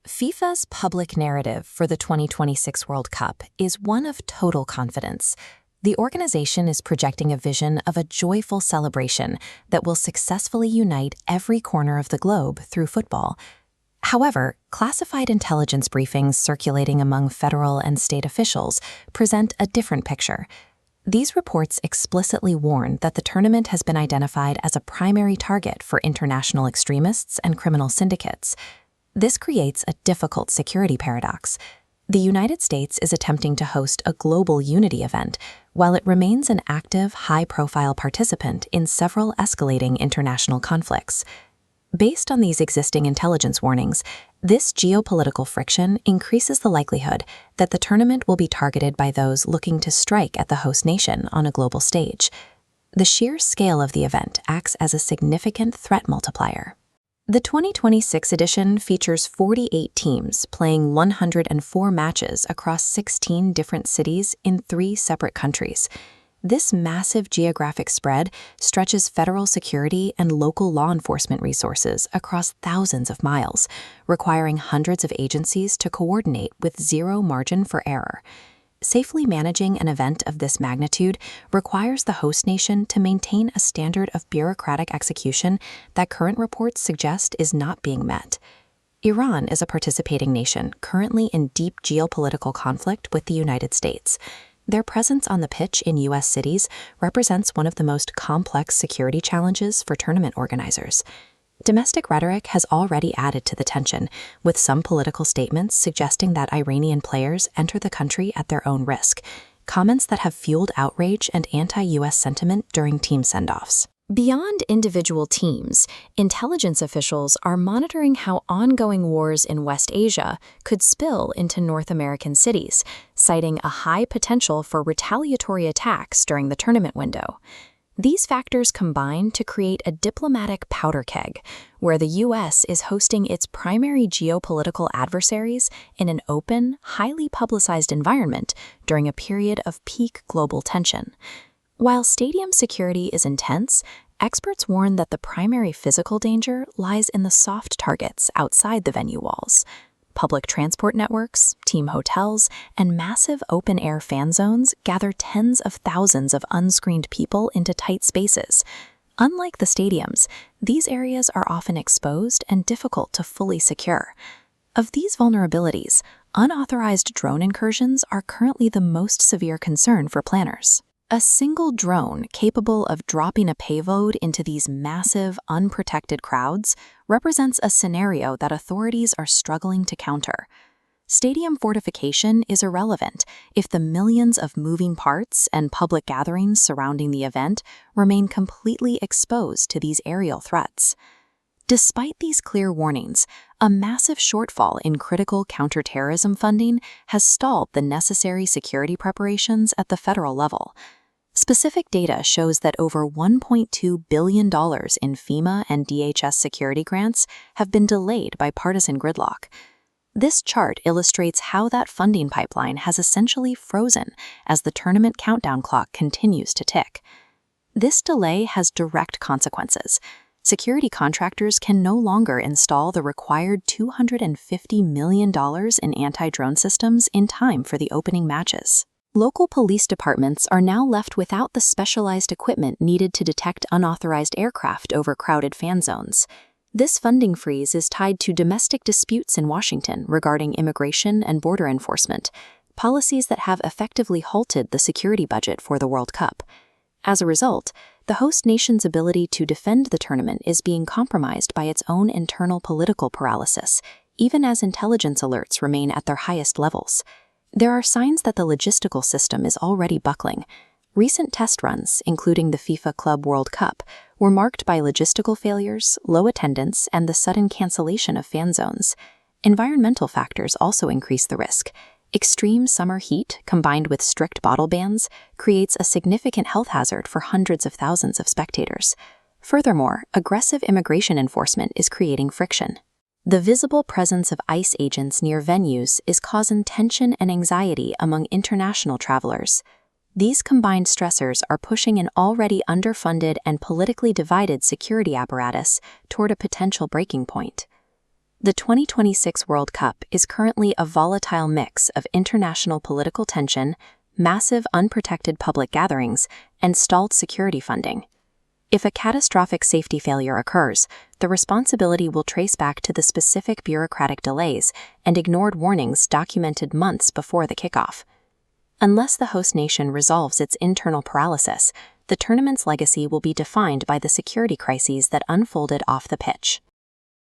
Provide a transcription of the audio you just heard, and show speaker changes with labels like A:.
A: FIFA's public narrative for the 2026 World Cup is one of total confidence. The organization is projecting a vision of a joyful celebration that will successfully unite every corner of the globe through football. However, classified intelligence briefings circulating among federal and state officials present a different picture. These reports explicitly warn that the tournament has been identified as a primary target for international extremists and criminal syndicates. This creates a difficult security paradox. The United States is attempting to host a global unity event, while it remains an active, high-profile participant in several escalating international conflicts. Based on these existing intelligence warnings, this geopolitical friction increases the likelihood that the tournament will be targeted by those looking to strike at the host nation on a global stage. The sheer scale of the event acts as a significant threat multiplier. The 2026 edition features 48 teams playing 104 matches across 16 different cities in 3 separate countries. This massive geographic spread stretches federal security and local law enforcement resources across thousands of miles, requiring hundreds of agencies to coordinate with zero margin for error. Safely managing an event of this magnitude requires the host nation to maintain a standard of bureaucratic execution that current reports suggest is not being met. Iran is a participating nation currently in deep geopolitical conflict with the United States. Their presence on the pitch in U.S. cities represents one of the most complex security challenges for tournament organizers. Domestic rhetoric has already added to the tension, with some political statements suggesting that Iranian players enter the country at their own risk, comments that have fueled outrage and anti-U.S. sentiment during team send-offs. Beyond individual teams, intelligence officials are monitoring how ongoing wars in West Asia could spill into North American cities, citing a high potential for retaliatory attacks during the tournament window. These factors combine to create a diplomatic powder keg, where the U.S. is hosting its primary geopolitical adversaries in an open, highly publicized environment during a period of peak global tension. While stadium security is intense, experts warn that the primary physical danger lies in the soft targets outside the venue walls. Public transport networks, team hotels, and massive open-air fan zones gather tens of thousands of unscreened people into tight spaces. Unlike the stadiums, these areas are often exposed and difficult to fully secure. Of these vulnerabilities, unauthorized drone incursions are currently the most severe concern for planners. A single drone capable of dropping a payload into these massive, unprotected crowds represents a scenario that authorities are struggling to counter. Stadium fortification is irrelevant if the millions of moving parts and public gatherings surrounding the event remain completely exposed to these aerial threats. Despite these clear warnings, a massive shortfall in critical counterterrorism funding has stalled the necessary security preparations at the federal level. Specific data shows that over $1.2 billion in FEMA and DHS security grants have been delayed by partisan gridlock. This chart illustrates how that funding pipeline has essentially frozen as the tournament countdown clock continues to tick. This delay has direct consequences. Security contractors can no longer install the required $250 million in anti-drone systems in time for the opening matches. Local police departments are now left without the specialized equipment needed to detect unauthorized aircraft over crowded fan zones. This funding freeze is tied to domestic disputes in Washington regarding immigration and border enforcement, policies that have effectively halted the security budget for the World Cup. As a result, the host nation's ability to defend the tournament is being compromised by its own internal political paralysis, even as intelligence alerts remain at their highest levels. There are signs that the logistical system is already buckling. Recent test runs, including the FIFA Club World Cup, were marked by logistical failures, low attendance, and the sudden cancellation of fan zones. Environmental factors also increase the risk. Extreme summer heat, combined with strict bottle bans, creates a significant health hazard for hundreds of thousands of spectators. Furthermore, aggressive immigration enforcement is creating friction. The visible presence of ICE agents near venues is causing tension and anxiety among international travelers. These combined stressors are pushing an already underfunded and politically divided security apparatus toward a potential breaking point. The 2026 World Cup is currently a volatile mix of international political tension, massive unprotected public gatherings, and stalled security funding. If a catastrophic safety failure occurs, the responsibility will trace back to the specific bureaucratic delays and ignored warnings documented months before the kickoff. Unless the host nation resolves its internal paralysis, the tournament's legacy will be defined by the security crises that unfolded off the pitch.